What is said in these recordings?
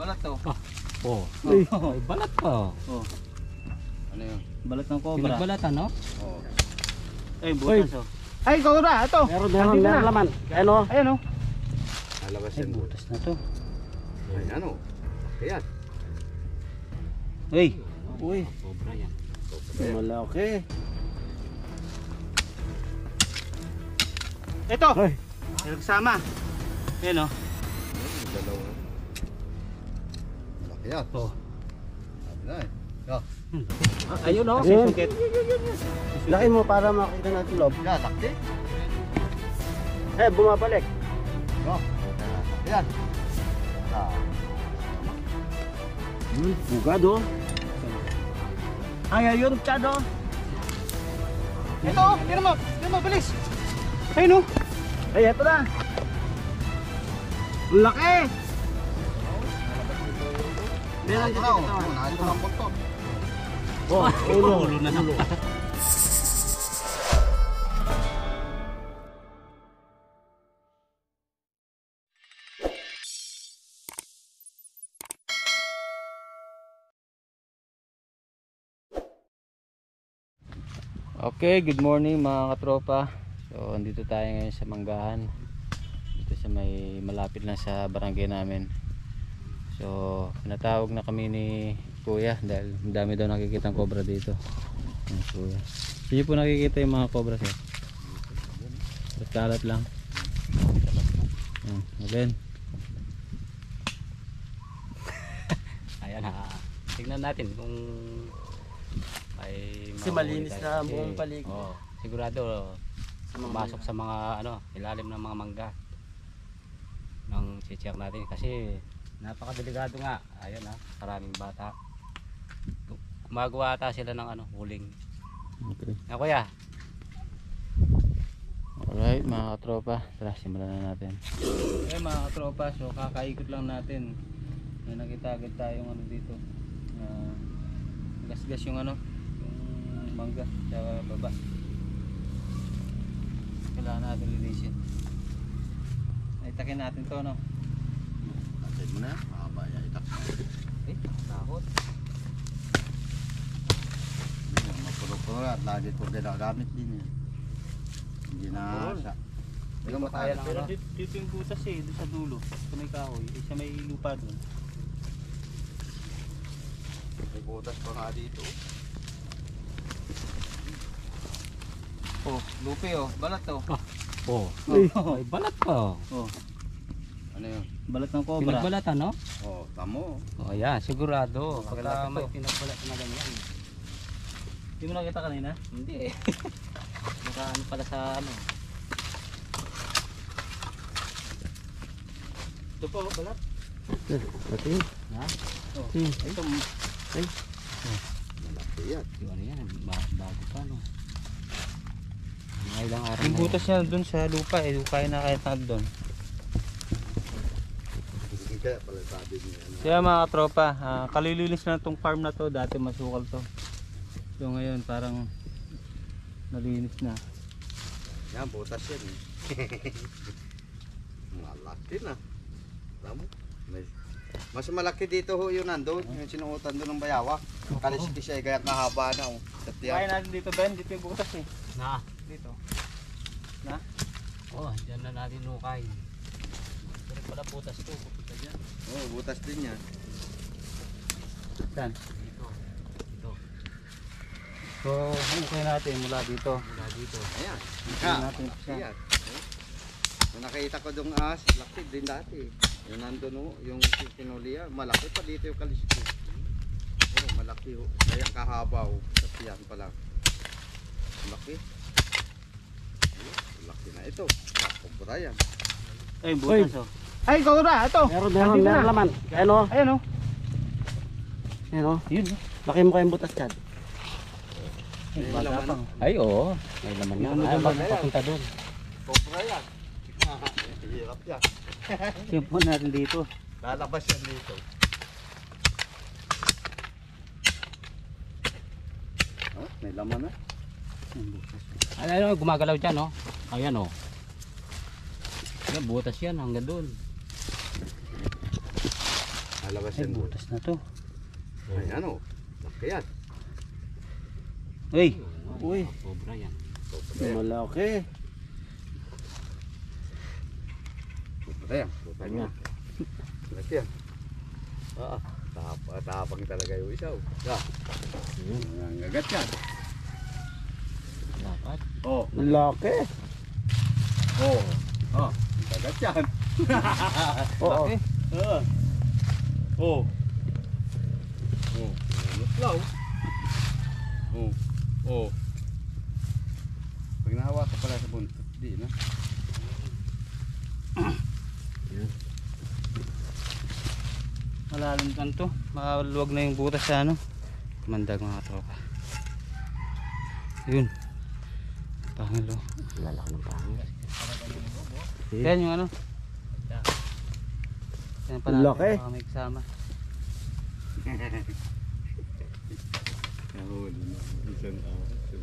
balat to. Oh. Ay, balat pa. Oh. Ano yun? Balat ng cobra. Pinagbalatan, no? Oo. Ay, butas oh. Ay, cobra, ito. Meron laman. Ano? Ayan oh. Nalabas Ay, yan. butas na to. Ay, ano? Ayan. Uy. Uy. Cobra yan. Malaki. Ito. Ay. Nagsama. Ayan oh. Dalawa. Malaki yan. Oh. Sabi na eh. Ayun, no? Sisungkit. Laki mo para makita natin loob. Yan, laki. Bumabalik. Ayan. Bugad, oh. Ay, ayun, Chad oh. Ito, tira mo, bilis. Ayun oh. Ay, ito na. Laki. Meron na ako. Nahalo na ang buntot. Ulo na naman. Okay, good morning mga katropa. So, andito tayo ngayon sa Manggahan. Dito sa may malapit lang sa barangay namin. So, pinatawag na kami ni Kuya dahil dami daw nakikitang cobra dito. Ang Kuya. Hindi po nakikita yung mga cobra sir. Kalat lang. Again. Ayan ha. Tignan natin kung ay Kasi malinis na buong paligid. Oh, sigurado pumasok sa mga ilalim ng mga mangga. Nang i-check natin kasi napakadelikado nga. Ayan ha, maraming bata. Gumagawa ata sila ng huling. Okay. Kuya. Alright mga katropa, tara simulan na natin. Okay mga katropa, so kakaikot lang natin. May nakita agad tayong dito. Gasgas yung yung mangga sa baba. Kailangan natin linisin. Naitakin natin to, no? Natin mo na. Mahaba yan. Itak. Eh, takot. Mapuro-puro at lagi ko ginagamit din yan. Hindi na sa. Hindi mo kaya ng Pero dito yung butas doon sa dulo. Sa may kahoy, sa may lupa doon. May butas pa nga dito. Oh, lupi oh, balat to. Oh. Ay, balat pa. Oh, Ano yun? balat ng cobra. Pinagbalatan, no? Oh, tamo. Oh, yeah, sigurado. Malaki Pagka may to. pinagbalat na ganyan. Hindi mo nakita kanina? Hindi eh. Baka pala sa Ito po, balat. Ito yun. Ha? Oh. Ito. Ay. Malaki yan. Yung yan, bago pa, no? Mga ilang araw Yung na butas niya doon sa lupa kaya na kaya tag doon. Kaya pala sabi niya. Kaya mga katropa, kalilinis na itong farm na to. Dati masukal to. So ngayon parang nalinis na. Yan, butas yan eh. Malaki na. Alam mo? Mas malaki dito ho yun nandun. Yung sinuutan doon ng bayawak. Kaliskis siya gaya kahaba na. Sa Kaya tiyan. natin dito Ben, dito yung butas eh. Na. Dito. Na? Oh, dyan na natin nukay. Pero pala butas to. Pupunta dyan. Oh, butas din yan. Saan? Dito. Dito. So, hukay natin mula dito. Mula dito. Ayan. Hukay natin siya. Ayan. Nung nakita ko doon laki din dati. Yung nandun o, yung kinuliya. Malaki pa dito yung kaliskis. Oh, malaki o. Kaya kahaba o. Sa tiyan pa lang. Malaki. Ayun, malaki na ito. Kumpura yan. Ay, butas oh. Ay, cobra, ito. Meron laman. Ano? Ayan oh. Ano? Yun. Laki mo kayong butas dyan. May Bata laman. pang. Ay, oo. May laman yan. Ay, papunta doon. Kumpura yan. Hirap yan. Simpan natin dito. Lalabas yan dito. Oh, may laman na. Ay, gumagalaw dyan, no? Ayan, oh. Ayan, butas yan hanggang doon. Lalabas Ay, yan. butas na to. Ay, ano? Laki yan. Uy! Uy! Sobra yan. Malaki. Puta yan. Puta yan. Laki yan. Tapang talaga yung isaw. Ang gagat yan. Dapat. Oh. Malaki. Oh. Ang gagat yan. Oo. Oh. Oh. Mutlaw. Oh. Oh. Pag nahawa ka pala sa buntot, di na. Malalim kan to. Maluwag na yung butas sa ano. Mandag mga tropa. Yun. Pangilo. Lalaki ng pangil. Yan yung ano. Yan pa natin. Laki. Baka may kasama. Nahuli na. Isang aso.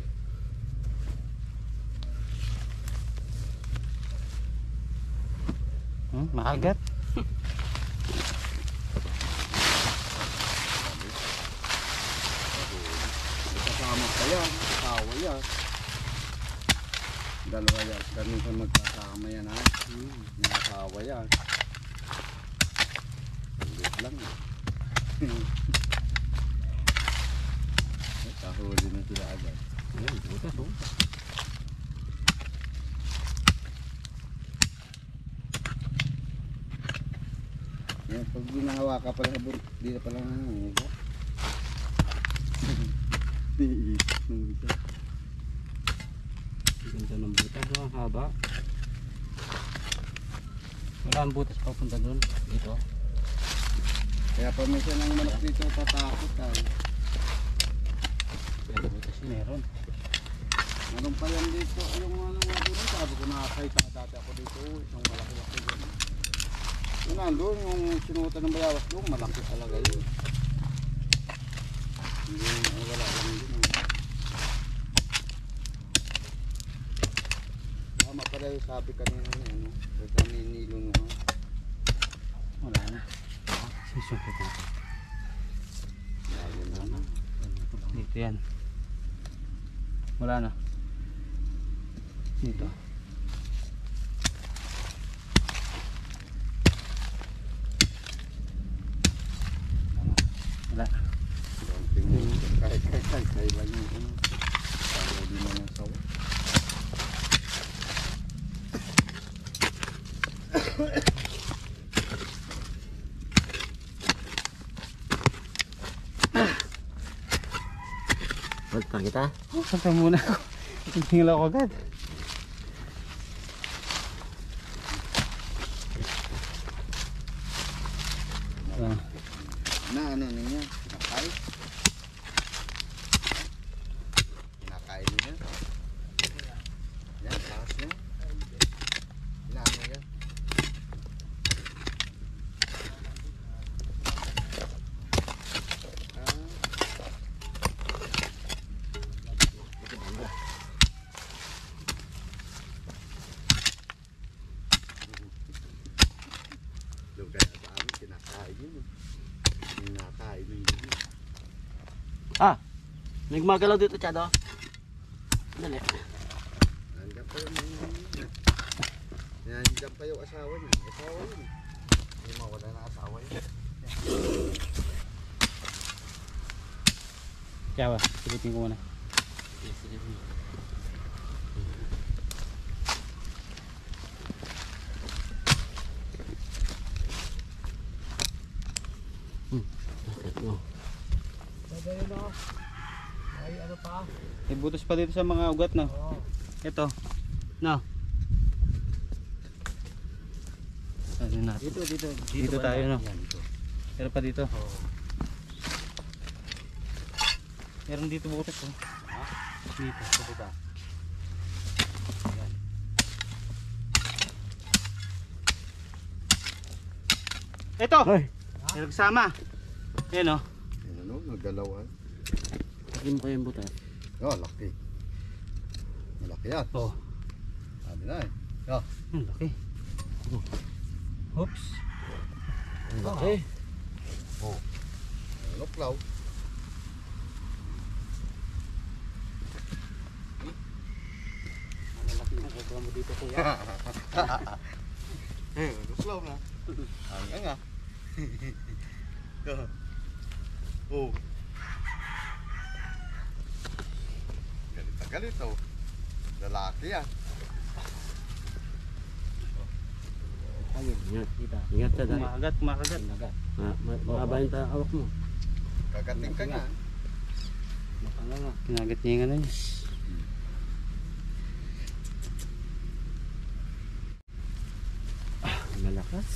Makagat. Kasama pa yan. Kasawa yan. Dalawa yan. Ganun sa magkasama yan ha. Nakasawa yan. Ulit lang. Kahuli na sila agad. Ayun, butas oh. Yan, pag ginawa ka pala sa buntot, di na pala nangunguha. Iisip ng isa. Ganda ng butas oh, haba. Wala ang butas papunta doon. Dito. Kaya pa may ng manok dito patakot tayo. Yan butas yun. Meron. Meron pa yan dito. Yung ano nga doon, sabi ko nakakita dati ako dito. Isang malaki-laki doon. Yung nandun, yung sinutan ng bayawas doon, malaki talaga yun. Hindi, wala lang yun. Tama pala yung sabi kanina niya, no? Kaya kami nilunguhan. Wala na. Sisungkit natin. Lalo na. Dito yan. Wala na. Dito. Wala. Kahit lang yung ano. Para di mo ng sawa. Balik kita. Santa muna ako. Tingin ako agad. Na ano niya? Kinakain? Kinakain niya? Yan, taas niya. Inaano yan? Doon kaya sa amin, kinakain yun. Kinakain yun. May gumagalaw dito, Chado. Dali. Nandiyan pa yung nandiyan pa yung asawa niya. Asawa yun. Hindi mawala na asawa yun. Kaya ba? Silipin ko muna. Ay, ano pa? May butas pa dito sa mga ugat, no? Ito. No. Ano natin? Dito ba tayo, na? no? Yan, dito. Meron pa dito. Meron dito butas, oh. Dito. Ito ba? Yan. Ito! May nagsama. Ayan, oh. Yan ano, nagdalaw ha. Lagyan mo kayo yung butas. Oh, laki. Malaki yan. Oh. Sabi na eh. Ang laki. Oops. Ang laki. Nuklaw. Malalaki na kukuha mo dito kuya. Nuklaw na. Ang nga. Oh. Galit na galit oh. Lalaki yan. Ingat. Kita. Ingat ka dahil. Kumakagat. Kumakagat. Mahaba yung awak mo. Kagating ka nga. Makanganga. Kinagat niya yung ano niya. Malakas.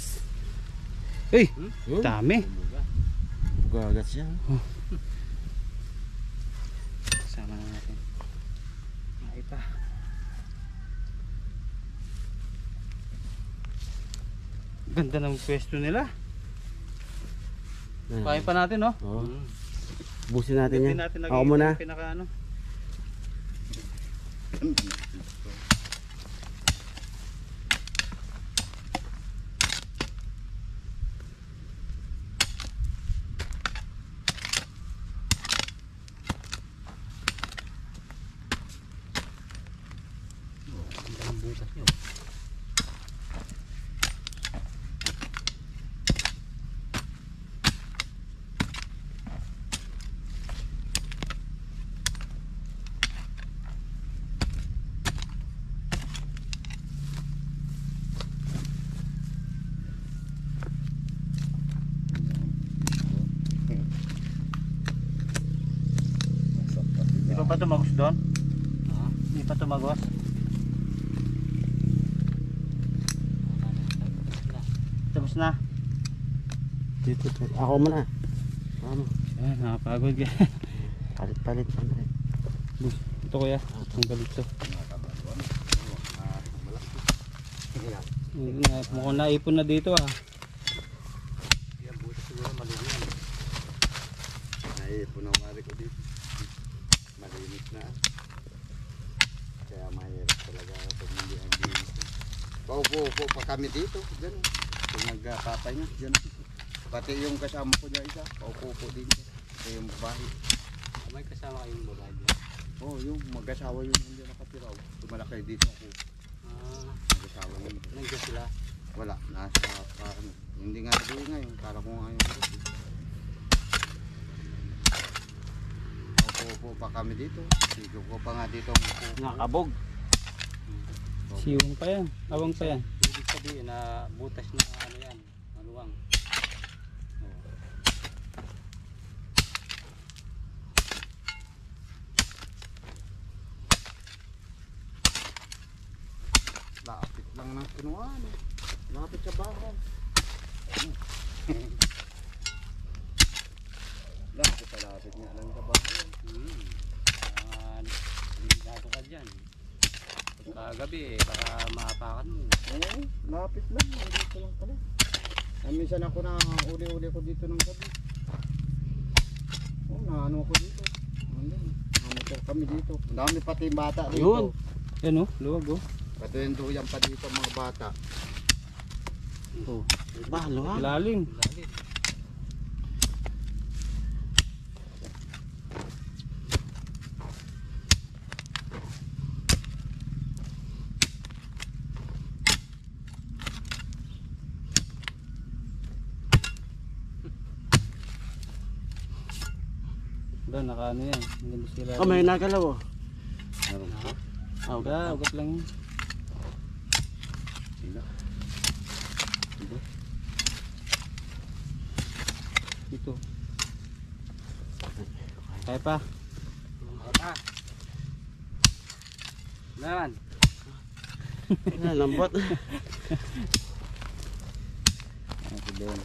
Uy! Yun. Dami! Gagat siya. Kasama na natin. Ay pa. Ganda ng pwesto nila. Kain pa natin, no? Oo. Busin natin yan. natin Ako muna. Pinaka ano. Ang butas nyo. Di pa tumagos doon? Ah. Di pa tumagos? Tapos na. Dito. Ako muna. Ano? Ayan, nakapagod ka. Palit-palit. Andre. Ito kuya, ang galit to. Mukhang naipon na dito ah. Yan butas siguro maluwi yan. Naipon ang mari ko dito. Malinis na. Kaya mahirap talaga pag hindi ang linis. Paupo-upo pa kami dito. Diyan. Kung nagkapatay na. Diyan. Pati yung kasama ko dyan isa. Paupo-upo din siya. Ito yung babae. May kasama kayong babae dyan. Oo, yung mag-asawa yun hindi nakatiraw. Tumalakay dito ako. Mag-asawa yun. Nandiyan sila. Wala. Nasa ano. Hindi nga doon ngayon. Para kung ngayon. Paupo-upo pa kami dito. Sigo ko pa nga dito. Nakabog. Siwang pa yan, awang pa yan. Ibig sabihin na butas na ano yan. Maluwang. Lapit lang ng kinuhaan. Lapit sa bahay. Lapit nga lang sa bahay. Ligato ka dyan. Pagkagabi baka maapakan mo. Oo, lapit lang. Dito lang pala. Minsan ako na uli-uli ko dito ng gabi. Oo, naano ako dito. Namotor kami dito. Ang dami pati yung bata dito. Ayun. Yan oh, luwag oh. Pati yung duyan pa dito mga bata. Oh, Ba, luwag. lalim. Lalit. Doon, naka ano yan. Hindi sila. Oh, may nagalaw oh. Meron po. Ah, Ugat, ugat lang yun. Sila. Ito. Kaya pa. Mata. Naman. Lambot. Ito doon.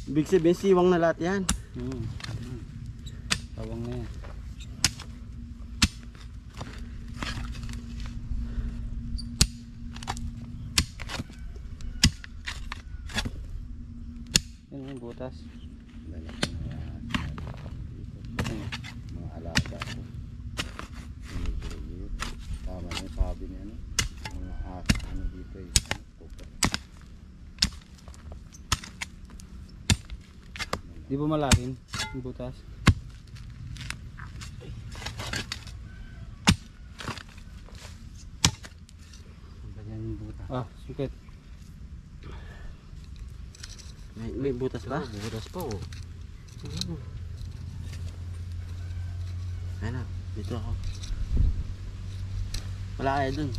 Big sabihin, siwang na lahat yan. Awang na yan. Yan yung butas. Mga alaga ko. Tama yung sabi niya no. Mga ano dito eh. Di ba malalim yung butas? Ganyan yung buta. Ah, sukit. May butas ba? Butas po. Ayun na, dito ako. Wala kaya dun.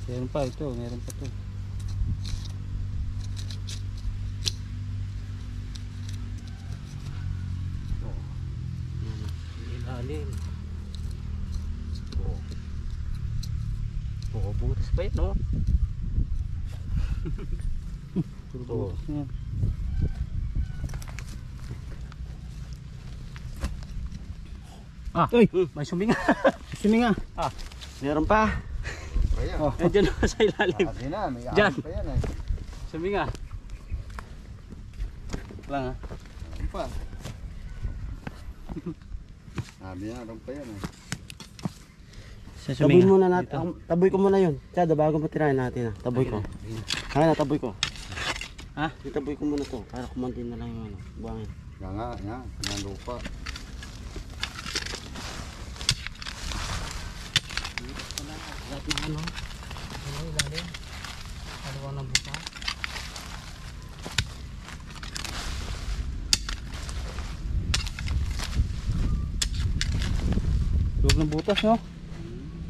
Meron pa ito, meron pa to. Ilalim. Butas pa yun, no? Puro Oo. butas na yan. Ah, Uy! may suminga. Suminga! Meron pa. Ayan. Oh. Nandiyan na sa ilalim. Kasi na, may Diyan. alam pa yan eh. Suminga. Lang ha. Alam pa. Sabi na, alam pa yan eh. Sa Taboy suminga. muna natin. Taboy ko muna yun. Tsada, bago matirahin natin. Taboy ko. Ayun na, taboy ko. Ha? Itaboy ko muna to. Para kumantin na lang yung ano. Buhangin. Yan nga, yan. Yan lupa. Lahat ng ano? Ano ilalim? Kalawa ng buta. Loob ng butas, no?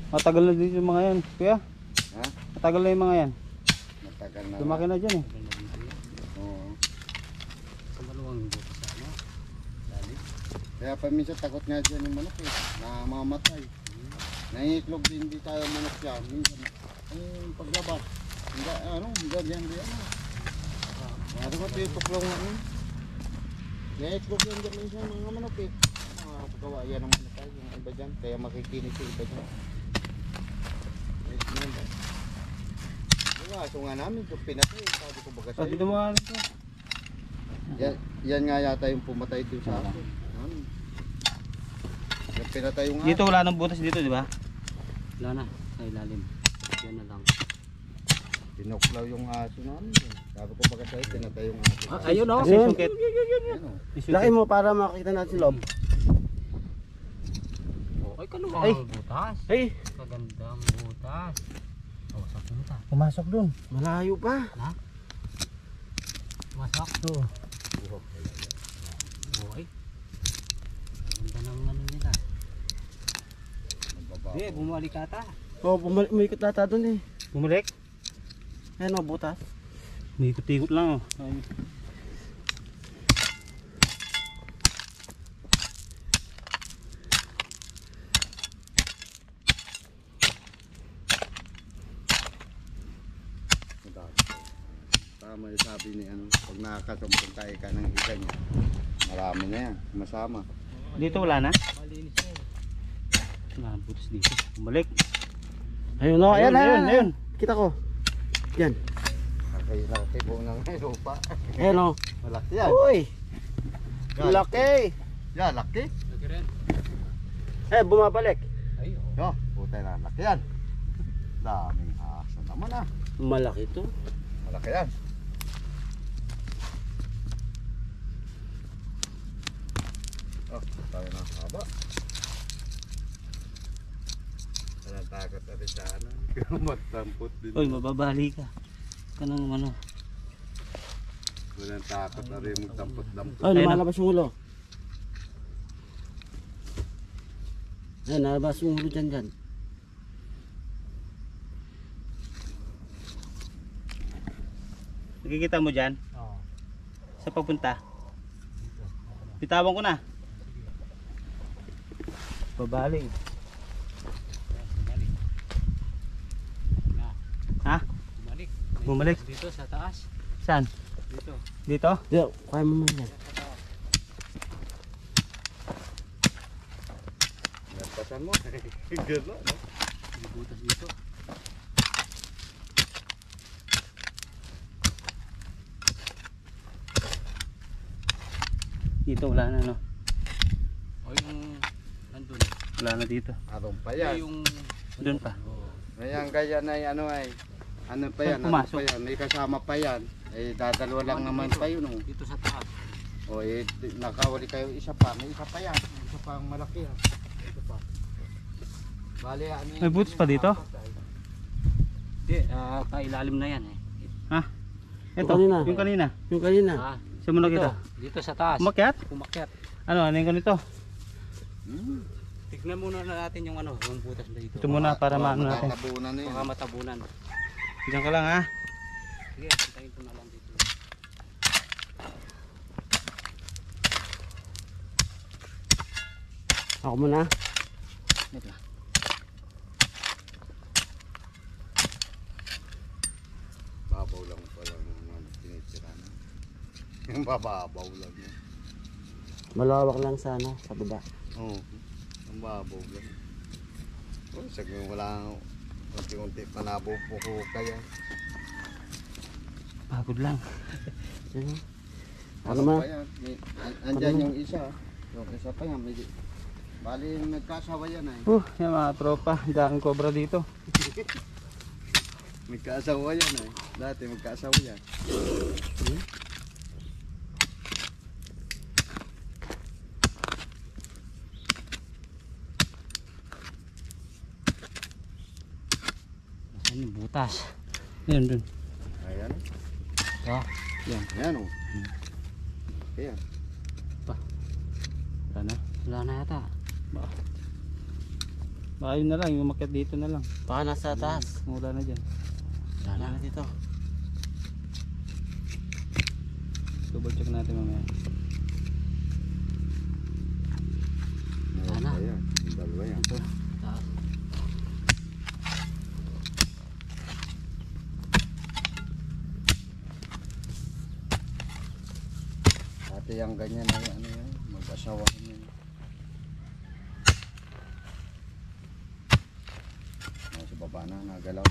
Matagal na dito yung mga yan. Kuya, Ha? matagal na yung mga yan. Matagal na. Lumaki na dyan eh. Ganda dito yan. Oo. Sa maluwang yung buta sa ano? Lalim. Kaya pa minsan takot nga dyan yung manok eh. Namamatay. Nangitlog din di tayo manok dyan. Minsan, ang paglabas. Hindi, ano, ganyan din ano. Ano ko tituklong ano. Nangitlog din dyan minsan mga manok eh. Mga pagkawayan ng manok tayo. Yung iba dyan. Kaya makikinig yung iba dyan. Yung aso nga namin, yung pinatay. Sabi ko baga Ah, sa'yo. dito mo ano to? Yan nga yata yung pumatay doon sa akin. Ano? Yung pinatay yung Dito wala nang butas dito, di ba? Wala na. Sa ilalim. Yan na lang. Tinuklaw yung aso namin. Sabi ko baga sa'yo, pinatay yung aso. Ayun o. Kasi Ayun. sungkit. Yan o. Laki mo para makita natin si loob. Ay, kaluwang Ay. ang butas. Ay, Kagandang butas. Oh, sa punta. Pumasok dun. malayo pa. Na? Masak. Oo. Buhay. Kaganda ng ano nila. Nagbabago. Hindi, bumalik ata. Oh, umikot nata dun eh. Bumalik? Ayan o, butas. May ikot-ikot lang oh. Ay. Tama yung sabi ni ano, pag nakakasumpong tayo ka ng isa niya, marami na yan, masama. Dito wala na? Malinis na yun. Wala nang butas dito. Bumalik. Ayun o, ayan, Ayun, ayun, ayun. Kita ko. Yan. Laki po ng lupa. Ayan o. Malaki yan. Uy! Yan. Laki! Yan, laki. Lagi rin. Eh, bumabalik. Ay, oh. Yo, puta na, laki yan. Daming aso naman ah. Malaki to. Malaki yan. Oh, tayo na haba. Walang takot na rin sa ano. Matampot din. Uy, mababali ka. Kanang ano. Walang takot na rin magtampot-dampot. Ay, Ayun lumalabas yung ulo. Ayan, nalabas yung ulo dyan. Nakikita mo dyan? Oo. Sa papunta? Bitawan ko na. Babali. Bumalik. Na. Ha? Bumalik. Bumalik? Dito sa taas. Saan? Dito. Dito? Dito, kaya mo man yan. Nagpasan mo. Gano'n, no? May butas dito. Dito wala na no. O yung nandun. Wala na dito. Arong pa yan. Yung Doon pa. Oo. Ayan, kaya na ano ay. Ano pa yan? Ano Pumasok. pa yan? May kasama pa yan. Eh, dadalawa lang naman pa yun, oh. Dito sa taas. O, eh, nakawali kayo isa pa. May isa pa yan. Isa pa ang malaki, ha. Isa pa. Bali, ano May boots pa dito? Hindi, kailalim na yan eh. Ito, kanina. yung kanina. Yung kanina. Dito, Saan mo nakita? dito sa taas. Umakyat? Umakyat. Ano yung ganito? Tignan muna natin yung ano, yung butas na dito. Ito muna para maano natin. Matatabunan na yun. Baka matabunan. Diyan ka lang ha. Sige, hintayin ko na lang dito. Ako muna. Wait lang. Babaw lang pala ng tinitira na. Yung bababaw lang yun. Malawak lang sa ano, sa baba. Oo. Ang babaw lang. Oh, sabi mo wala unti-unti panabaw po ko kaya. Pagod lang. Yan. Ano ma? pa yan? Andyan yung isa. Yung isa pa yan. Bali nagkasawa yan ay. Yung mga tropa, daan cobra dito. Magkaasawa yan ay. Dati magkaasawa yan. Ayan yung butas. Yun dun. Ayan. Oh, Ayan o. Ayan. Wala na. wala na yata. Baka yun na lang, yung umakyat dito na lang. Baka nasa taas. Wala na dyan. Wala na dito. Double check natin mamaya. Sana. Ayan. Yung dalawa yan. Ito. Taas. Dati yung ganyan ay ano yan. Mag-asawahan yan. Sa baba na nagalaw.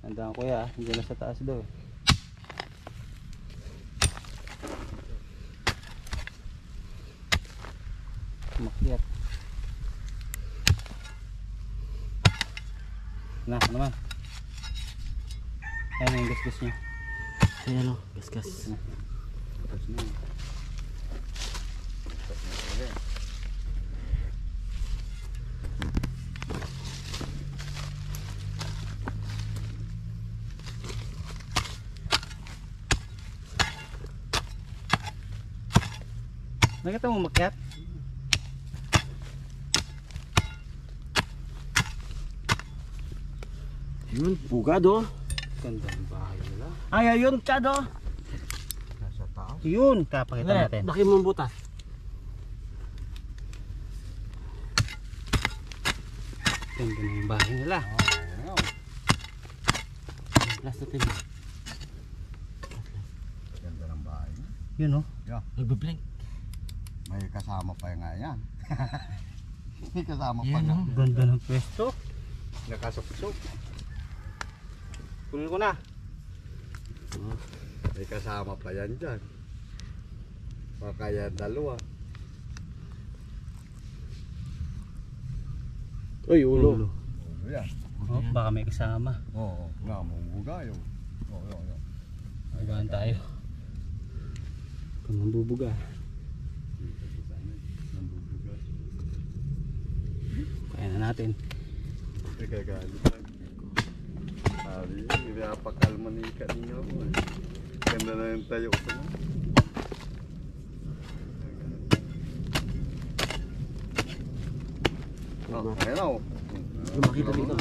Tandaan ko ya, hindi na sa taas daw eh. Umakyat. Na, ano naman? Ayan yung gasgas niya. Ayan o, gasgas. Tapos na. Tapos na ulit. Nakita mo umakyat? Yun, bugad o. Ganda ng bahay nila. Ay, ayun, Chad o. Nasa taas. Yun, kapakita natin. Laki mo ang butas. Ganda ng bahay nila. Ayan. Last natin. Ganda ng bahay. Yun oh. Nagbe-blink. May kasama pa nga yan. May kasama pa Yan nga. oh. Ganda ng pwesto. Nakasok-sok. Kunin ko na. May kasama pa yan dyan. Baka yan dalawa. Uy, ulo. Oo, yan. Oh, baka may kasama. Oo, nga mabubuga yun. Oo, oo. Magawan tayo. Kung mambubuga. Nambubuga. Kaya na natin. Nagagalit lang. Sabi, pinapakalma ni kanina ako eh. Ganda na yung tayo ko na. Oh, ayan na oh. Lumakita dito.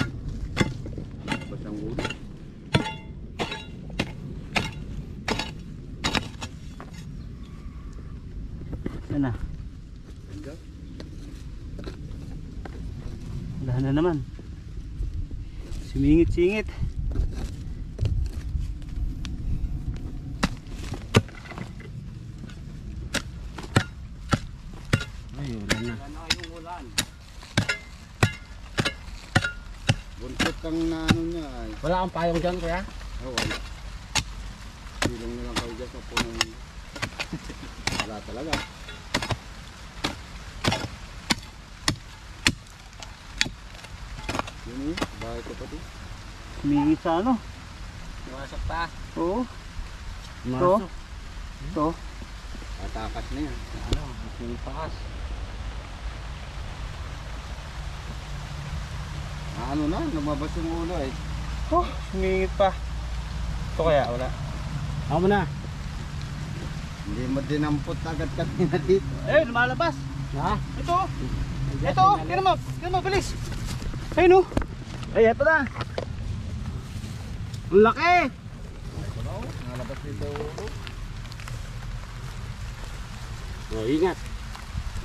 Ba't ang ulo? Yan na. Ganda. Wala na naman. Sumingit-singit. Ay, wala na. Wala na yung ulan. Buntot ang naano niya ay. Wala kang payong dyan, kuya? Oh, wala. Silong na lang kayo dyan sa punong. Wala talaga. Yun eh, bahay ko pati. Humingit sa ano? Iwasak pa. Oo. Maso. Ito. Tatakas na yan. Ano, sinipakas. Ano na, lumabas yung ulo eh. Oh, humingit pa. Ito kaya, wala. Ako na. Hindi mo dinampot agad kanina dito. Eh, lumalabas. Ha? Ito. Ito, tira mo, bilis. Ayun oh. Ay, eto na. Ang laki. Nalabas dito yung ulo. Oh, ingat.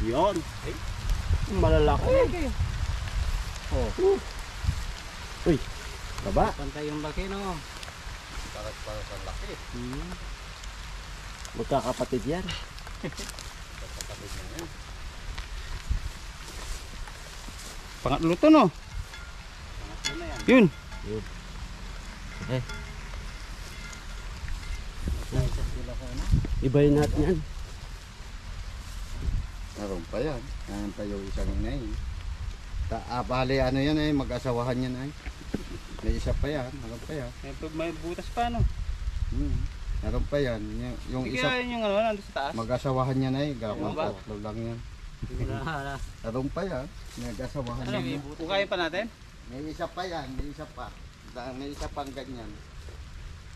Yun. Malalaki. Oh. Uy. Baba. Pantay yung laki no. Para sa laki. Magkakapatid yan. Kapatid na yan. Pangatlo to no. Pangatlo na yan. Yun. Eh, Isa sila sa ano. ibayin natin yan. Meron pa yan. Yan pa yung isang inay. Bali ano yan eh, mag-asawahan yan ay. May isa pa yan, meron pa yan. May butas pa no. Meron pa yan. Yung Hindi isa, kaya yung ano, nandun sa taas. mag-asawahan yan ay. Ano ba? Tatlo lang yan. Wala. Meron pa yan. Nag-asawahan Ano, yan. kukain pa natin? May isa pa yan, may isa pa. May isa pang ganyan.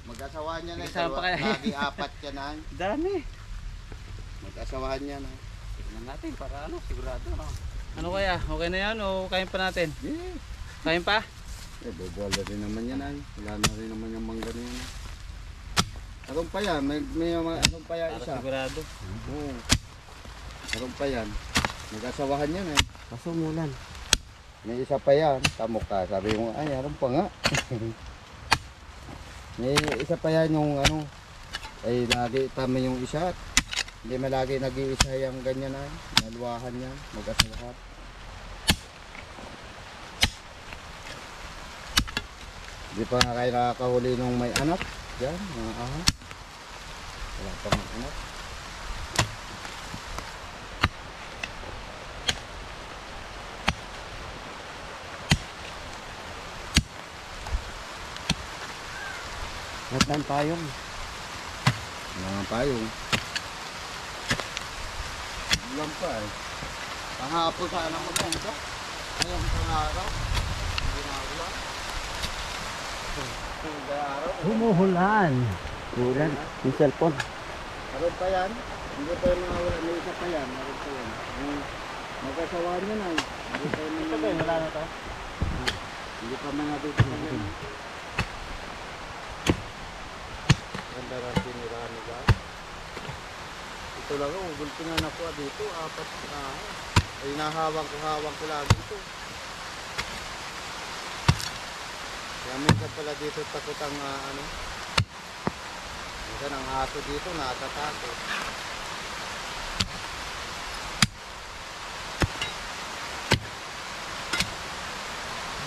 Mag-asawahan yan ay. Kasama pa kaya? Lagi apat yan ay. Dami. Mag-asawahan yan ay. Tignan natin para ano, sigurado no. Ano kaya? Okay na yan o kain pa natin? Yeah. Kain pa? Eh, bobola rin naman yan ay. Wala na rin naman yung mangga na yan. Meron pa yan, may meron pa yan Para isa. sigurado. Oo. Meron pa yan. Mag-asawahan yan eh. Kaso mulan. May isa pa yan. Tamo ka. Sabi mo, ay, meron pa nga. May isa pa yan yung ano. Ay, lagi tama yung isa. Hindi malagi nag-iisa yung ganyan ay. Naluwahan yan. Mag-asawahan. Hindi pa nga kayo nakakahuli nung may anak. Yan, mga ahas. Wala pa mga anak. Natan payong. Mga payong. Ulan pa eh. Pangapos sana maganda. Ngayon pang-araw. Hindi na ulan. Hindi araw. Humuhulan. Mulan. Yung cellphone. Meron pa yan. Hindi pa yung mga may isa pa yan. Meron pa yan. Yung mag-asawahan nyo na eh. Hindi pa yung Ito ba yun? Wala na to? Hindi pa mga dito na yan. Ganda rin tinirahan nila. Ito lang yung gulpi nga nakuha dito. Apat na. Ay nahawang ko lagi ito. Kaya minsan pala dito takot ang ano. Minsan ang aso dito natatakot.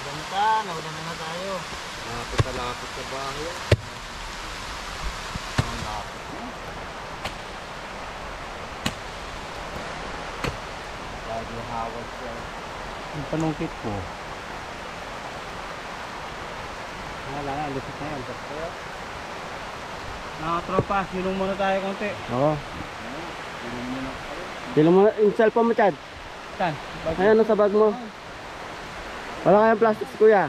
Ganda, nawalan na tayo. Lapit sa bahay. Ang lapit na. Lagi hawag siya. Yung panungkit ko. Wala na, lupit na yan. Mga tropa, silong muna tayo konti. Oo. Dilo mo yung cellphone mo, Chad. Saan? Ayan, sa bag mo. Wala kayang plastic, kuya.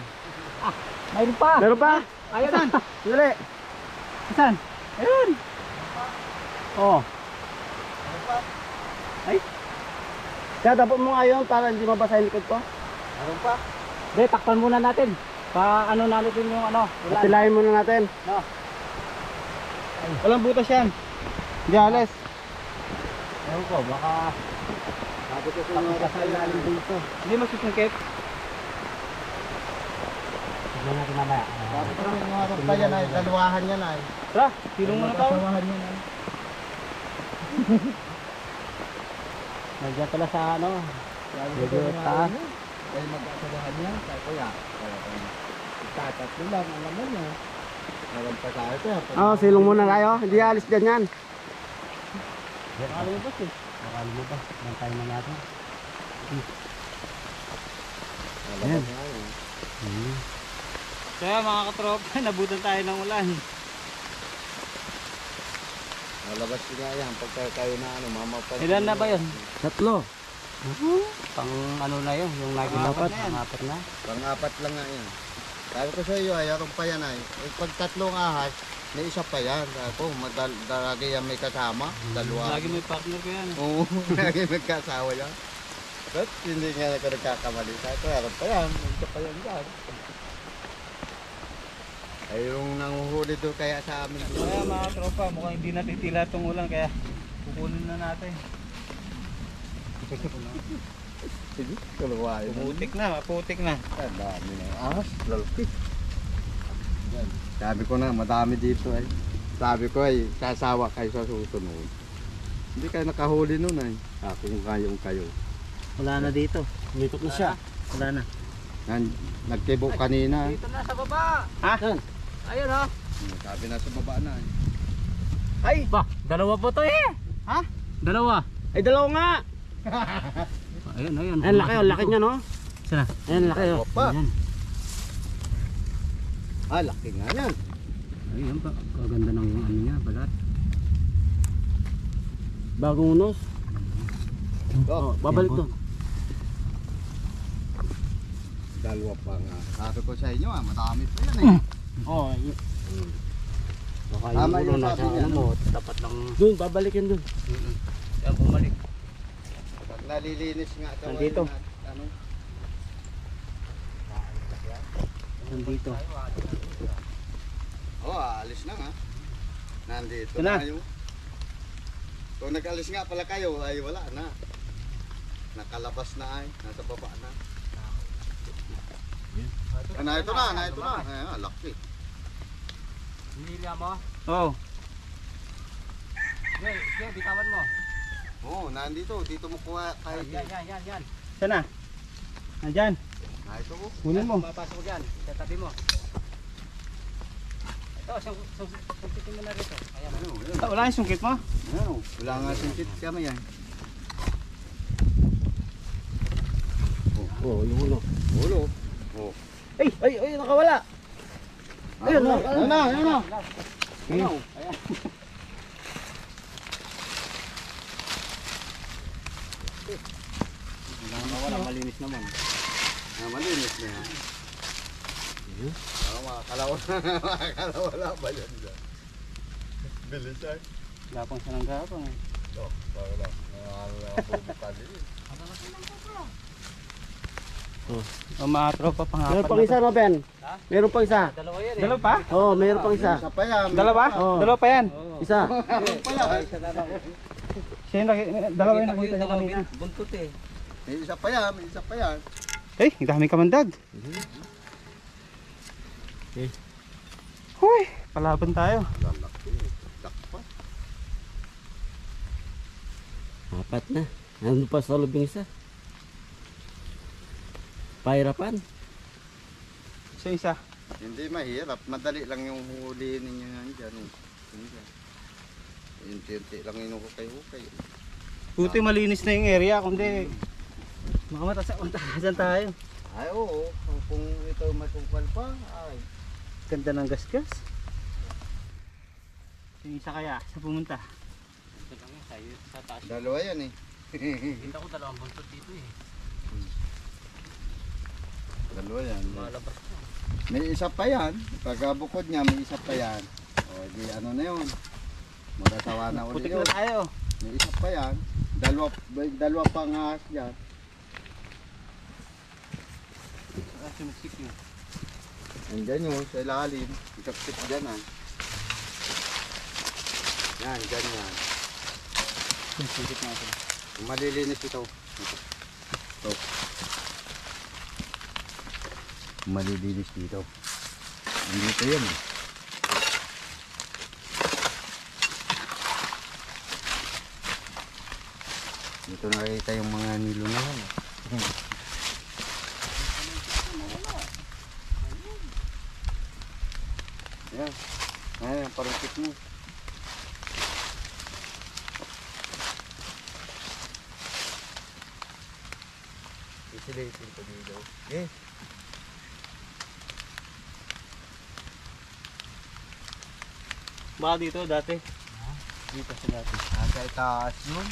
Mayroon pa! Meron pa? Ayun! Saan? Dali. Saan? Ayun! Oo. Ay. Kaya dapat mo ngayon para hindi mabasa yung likod ko. Meron pa? Hindi, takpan muna natin. Pa ano natin yung ano. Patilayin muna natin. Walang butas yan. Hindi alis. Ewan ko, baka Sabi ko sa tapos mga ka sa ilalim dito. Hindi masusungkit. Tignan natin mamaya. Sabi ko sa mga pa yan ay. Dalawahan yan ay. Tara, silong muna tayo. Dalawahan yan ay. Nandiyan pala sa ano. Medyo taas. Ay mag-asabahan yan. Sabi ko yan. Tatatlo lang. Alam mo niya. Meron pa tayo ito. Oo, silong muna tayo. Hindi alis dyan yan. Baka lumabas eh. Baka lumabas. Bantay na natin. Ayan. Kaya mga katropa, nabutan tayo ng ulan. Malabas sila yan pagka kayo na ano, mamapan. Ilan na ba yun? 3. Pang ano na yun, yung Pang-apat. Pang-apat na. Pang-apat lang nga yan. Sabi ko sa iyo, ayaw pa yan ay. Eh, pag 3 ahas, may isa pa yan. Ako, lagi yan may kasama. Dalawa. Lagi may partner ko yan. Oo, lagi magkasawa yan. But hindi nga ako nagkakamali. Sabi ko, ayaw pa yan. May isa pa yan dyan. Ay yung nanguhuli doon kaya sa amin. Kaya mga tropa, mukhang hindi natitila itong ulan kaya kukunin na natin. Sige, kalawain. Putik na. Ang dami na yung ahas, lalaki. Yan. Sabi ko na, madami dito ay. Sabi ko ay, sasawa kayo sa susunod. Hindi kayo nakahuli nun ay. Kung kayong kayo. Wala na dito. Umikot na siya. Wala na. Nagkibo kanina. Dito na sa baba. Ha? Saan? Ayun ha. Sabi na sa baba na ay. Ay! Ba, dalawa po to eh. Ha? Dalawa. Ay, dalawa nga. Ayun. Ayan, laki niya, no? Sana. Ayan, laki, oh. Pa. Ayan. Laki nga yan. Ayun pa, kaganda ng ano niya, balat. Bagong unos. Oh, Babalik yan po. doon. dalawa pa nga. Sabi ko sa inyo madami pa yan eh. Oo. Baka Tama yung yung ulo nasa sabi niya, ano mo. Dapat lang. Doon, babalikin doon. Kaya bumalik. Pag nalilinis nga daw. Nandito. ay, Ano? Nandito. Alis na nga. Nandito Ito na. na yung. Kung nag-alis nga pala kayo ay wala na. Nakalabas na ay. Nasa baba na. Ito na. Ayan, laki. Hinila mo? Oo. Sige, bitawan mo. Nandito. Dito mo kuha kayo. Yan. Sana? Nandyan. Ito ko. Kunin mo. Mapasok dyan, sa tabi mo. Ito, sungkitin mo na rito. Ayan. Wala yung sungkit mo? Wala nga singkit kami yan. Oo, yung ulo. Ulo. Ay, nakawala. Ayun na. Ayun na. Wala, malinis naman. Malinis na yan. Wala ba yun dyan? Bilis ay. Wala pang sanang gapang. Wala. Bumukali. Mga tropa, Meron pang isa, no, Ben? Ha? Meron pang isa. Dalawa yan eh. Dalawa pa? Oo, meron pang isa. Isa pa yan. Dalawa? Oo. Dalawa pa yan. Isa. Siya yung dalawa yung nakita niya kanina. Buntot eh. May isa pa yan. Eh, ang daming kamandag. Huy, palaban tayo. Lalaki. Dakpa. 4 na. Ano pa sa lubing isa? Pahirapan. Isa. Hindi mahirap. Madali lang yung huli ninyo yan dyan. Unti-unti lang yung hukay-hukay. Buti malinis na yung area, kundi makamatasan tayo. Ay oo. Kung ito matungkal pa, ay. Ganda ng gasgas. Yung isa kaya, sa pumunta. Ito lang yun, sa taas. Dalawa yan eh. Kita ko dalawang buntot dito eh. Dalawa yan. Malabas na. May isa pa yan. Pagkabukod niya, may isa pa yan. O, di ano na yun. Magasawa na ulit Putik yun. na tayo. May isa pa yan. Dalawa pang ahas yan. Sumiksik yun. Andyan yun, sa ilalim. Ikapsip dyan ah. Yan, dyan yan. Sumiksik natin. Malilinis ito. Ito. Malilinis dito. Andito yan eh. Dito nakikita yung mga nilunahan eh. Yan. Ayan, parungkit mo. Isilitin ko dito. Okay. Baka dito dati. Dito sa dati. Nasa itaas yun.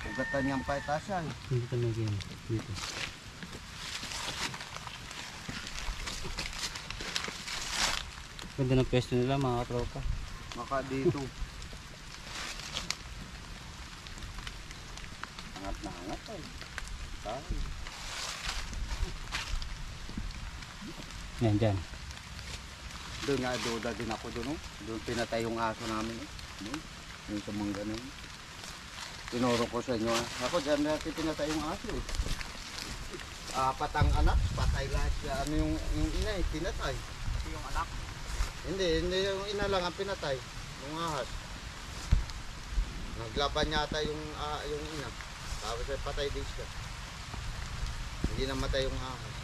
Ugatan niyang pa itaas yan. Dito na game. Dito. Ganda ng pwesto nila mga katropa. Maka dito. Angat na angat ay. Tayo. Yan dyan. Doon nga, duda din ako doon. Oh. Doon pinatay yung aso namin. Oh. Doon. Yung sa mangga na yun. Tinuro ko sa inyo. Ako dyan natin pinatay yung aso. Eh. Apat ang anak, patay lahat. Ano yung ina eh, pinatay. Kasi yung anak. Hindi yung ina lang ang pinatay. Yung ahas. Naglaban yata yung ina. Tapos ay patay din siya. Hindi namatay yung ahas.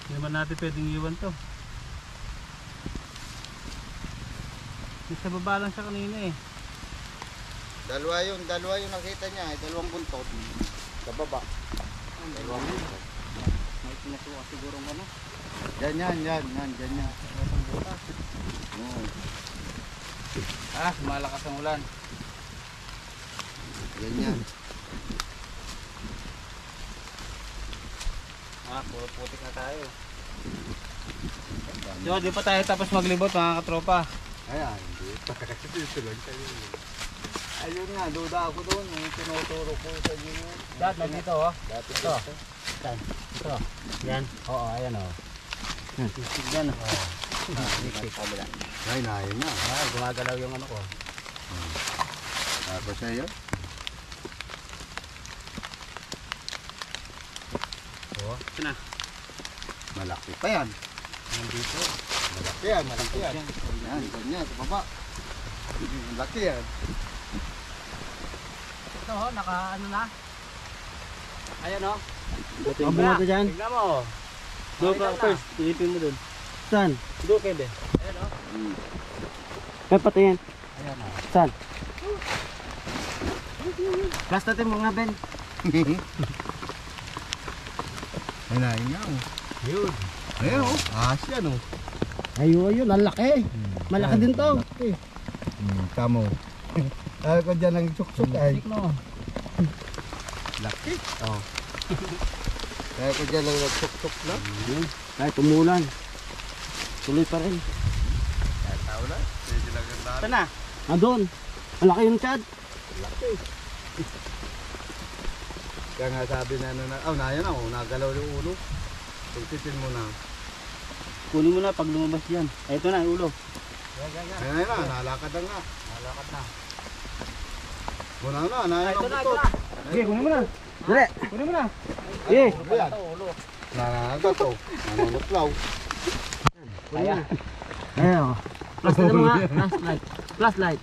Hindi naman natin pwedeng iwan to. Sa baba lang siya kanina eh. Dalawa yung nakita niya, dalawang buntot. Sa baba. Dalawang buntot. May pinasuka siguro ano. Yan. Oo. Ah, malakas ang ulan. Ganyan. Ah, puro putik na tayo. So, di pa tayo tapos maglibot mga katropa. Ayan, hindi pa. Dito lang tayo. Ayun nga, duda ako doon. Yung tinuturo ko sa inyo. Dad, nandito oh. Dati Ito. dito. Saan? Ito. Yan. Oo, ayan oh. Yan oh. Kabila. Ay, nahin na. Ah, gumagalaw yung ano ko. Tapos sa'yo. Oo. Ito na. Malaki pa yan. Nandito. Malaki yan. Yan, ganyan, sa baba. Malaki yan. Ito oh, naka ano na. Ayan oh. Ang bunga ko dyan. Tingnan mo. Doon ka first. Pilipin mo doon. Saan? Doon kayo be. Ayan oh. May patay yan. Ayan oh. Saan? Plus natin mga Ben. Ay, nahin nga. Ayun. Ayun, ahas yan. Ayun, lalaki. Malaki din to. Tamo. Ay, ko dyan ang suksok ay. Tik mo. Laki. Oo. Kaya ko dyan lang nagsuksok na. Kahit umulan. Tuloy pa rin. Kaya tao na. Pwede lang ang Ito na. Andun. Malaki yung Chad. laki. Kaya nga sabi na ano na, nayan ako, nagalaw yung ulo. Pagtitin mo na. Kunin mo na pag lumabas yan. Ay, ito na yung ulo. Ayan na, nalakad na nga. Nalakad na. Muna na, nayan ang butot. Okay, kunin mo na. Dali. Kunin mo na. Eh. Ayan. Nananagat to. Nananutlaw. Kaya. Ayun. Plus natin mga. Flashlight. Flashlight.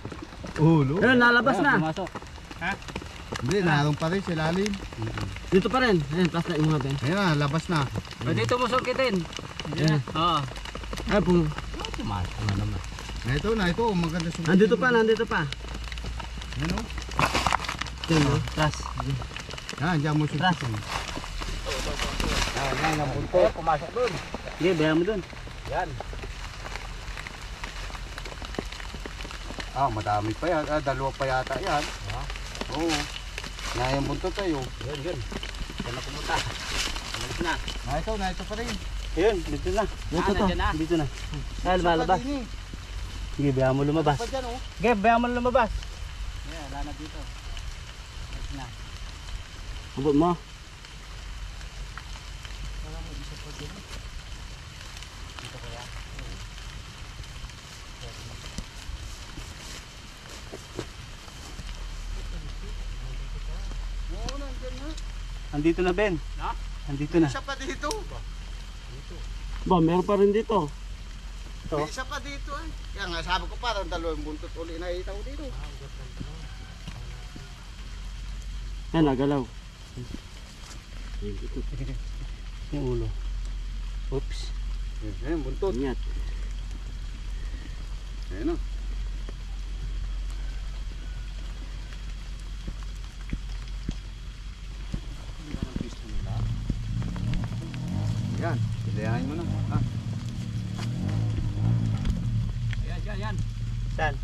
Ulo? Ayun, nalabas na. Pumasok. Hindi, naroon pa rin sila Lin. Dito pa rin. Ayun, flashlight yung mga Ben. Ayan na, labas na. Pwede ito mo sungkitin. Ayan. Oo. Ay, pum. Pumasok na naman. Na ito, maganda sumunod. Nandito pa, nandito pa. Yan o. Ayun, no? Plus. Yan, dyan mo sumunod. Yan, ang buntot. Oh, pumasok dun. Sige, bayan mo dun. Yan. Madami pa yan. Dalawa pa yata yan. Oo. Yan yung buntot tayo. Yun, yun. Saan na pumunta? Alis na. Na ito pa rin. Ayun, dito na. Dito to. nandiyan na. Dito na. Ay, lumalabas. Isa pa din eh. Sige, bayan mo lumabas. Pa dyan o. Okay, bayan mo na lumabas. Yeah, wala na dito. Alis na. Abot mo. Oo, nandyan na. Andito na, Ben. Na? Andito na. Isa pa dito. Ba, meron pa rin dito. Ito. Isa pa dito eh. Kaya nga sabi ko parang dalawang buntot uli na itaw dito. Ayan, nagalaw. Yung ulo. Oops. Ayan, buntot. Ingat. Ayan o. Yan, pilihain mo na. Ah. Yan. Saan?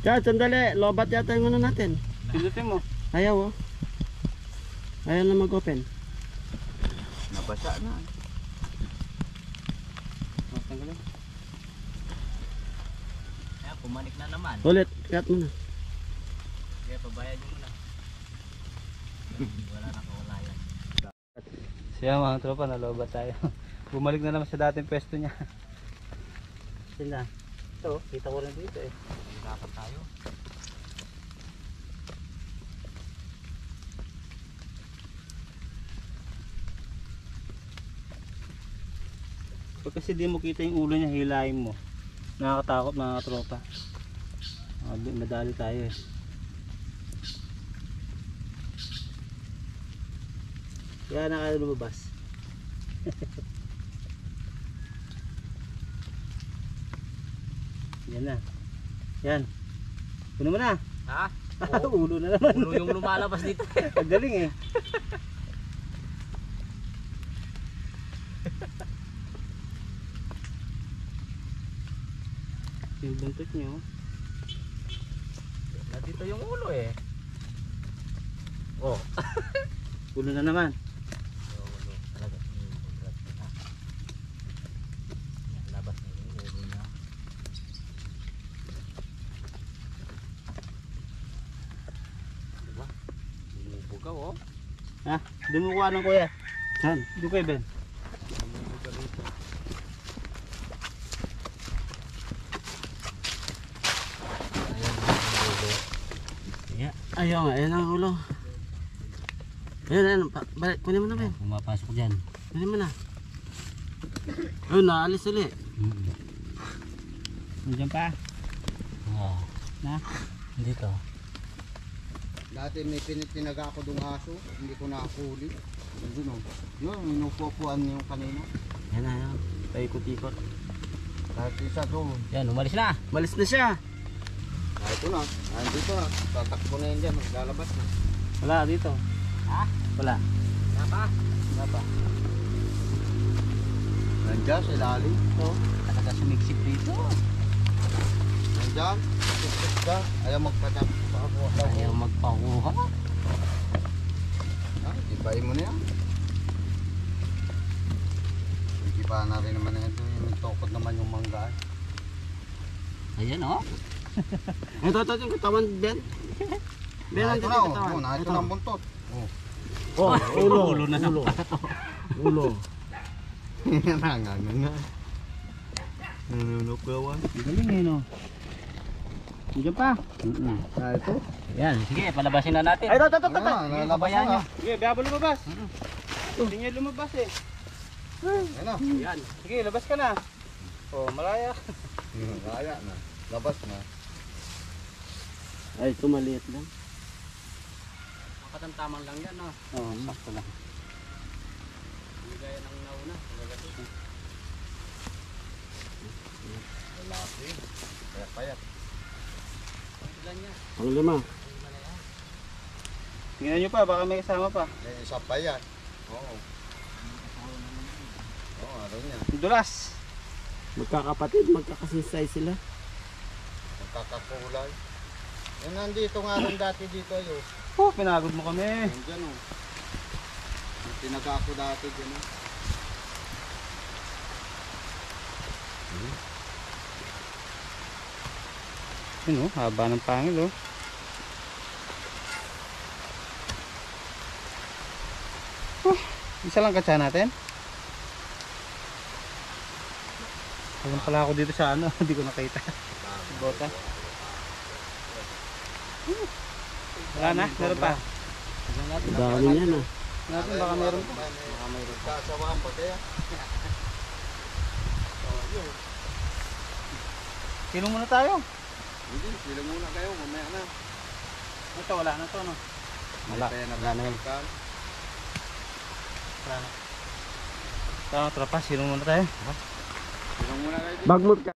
Chad, sandali. Lobat yata yung ano natin. Pindutin mo. Ayaw oh. Ayaw na mag-open. Nabasa na. Tanggalin. Kaya pumanik na naman. Ulit, cut mo na. Kaya pabayad mo na. Wala na kawalayan. Siya mga tropa, nalobat tayo. Bumalik na naman sa dating pwesto niya. Sila. Ito, kita ko rin dito eh. Dapat tayo. Pag kasi di mo kita yung ulo niya, hilahin mo. Nakakatakot mga tropa. Madali tayo eh. Kaya na kayo lumabas. Yan na. Yan. Puno mo na. Ha? Ulo na naman. Ulo yung lumalabas dito. Ang galing eh. Yung buntot nyo. Nandito yung ulo eh. Oh. Ulo na naman. Ulo. Talaga. Labas na yung ulo niya. Diba? Bumubugaw oh. Ha? Doon mo kuha ng kuya. Saan? Doon kuya Ben. Bumubugaw rito. Ayaw nga, ayan ang ulo. Ayan. Balik, kunin mo na Ben. Pumapasok dyan. Kunin mo na. Ayun, naalis ulit. Nandiyan pa. Oh. Na? Dito. Dati may pinitinaga ako dong aso, hindi ko nakahuli. Yun o. Yun, inupupuan niyo kanina. Ayan na, ayan. Paikot-ikot. Kahit isa doon. Yan, umalis na. Malis na siya. Ito na, nandito na. Tatakbo na yun dyan, maglalabas na. Wala dito. Ha? Wala. Wala pa. Wala pa. Nandiyan, sa ilalim. Ito. Talaga sumiksip dito. Nandiyan, sipsip ka. Ayaw magpatak. Ayaw magpakuha. Ah, ibay mo na yan. Iba na rin naman ito. Yung tokot naman yung mangga. Ayan oh. Ito yung katawan, Ben. Ben, Ito nandito na, yung katawan. ito na ang buntot. Oh. Oh, ulo. Ulo na ulo. Ulo. Nangangan nga. Nanunukawan. Galing eh no. Nandiyan pa. Ah, ito? Yan, sige, palabasin na natin. Ay, ito. Lalabas Pabayaan na. nyo. Sige, biyabo lumabas. Hindi niya lumabas eh. Ayan na. Yan. Sige, labas ka na. Oh, malaya. Kaya na. Labas na. Ay, ito maliit lang. Makatamtaman lang yan oh. Oo, sakto lang. Hindi gaya ng nauna. Lalaki. Payat-payat. Ilan niya? Pang-lima. Tingnan nyo pa, baka may kasama pa. May isa pa yan. Oo. Oo, ano niya. Dulas. Magkakapatid, magkakasinsay sila. Magkakakulay. Yan nandito nga rin dati dito ayo. Oh, pinagod mo kami. Nandiyan o. Yung tinaga ako dati dyan o. Yun oh, haba ng pangil oh. Isa lang katsa natin. Alam pala ako dito sa ano, hindi ko nakita. Bota. Wala na, meron pa. Dami niyan ah. Natin baka meron pa. Baka mayroon. Kasawaan pa kaya. Sino muna tayo? Hindi, sila muna kayo. Mamaya na. Ito wala na to no. Wala. Kaya Wala na yun. nagkakalkan. Wala na. Tara, tropa, sino muna tayo? Sila muna kayo. Bagmod ka.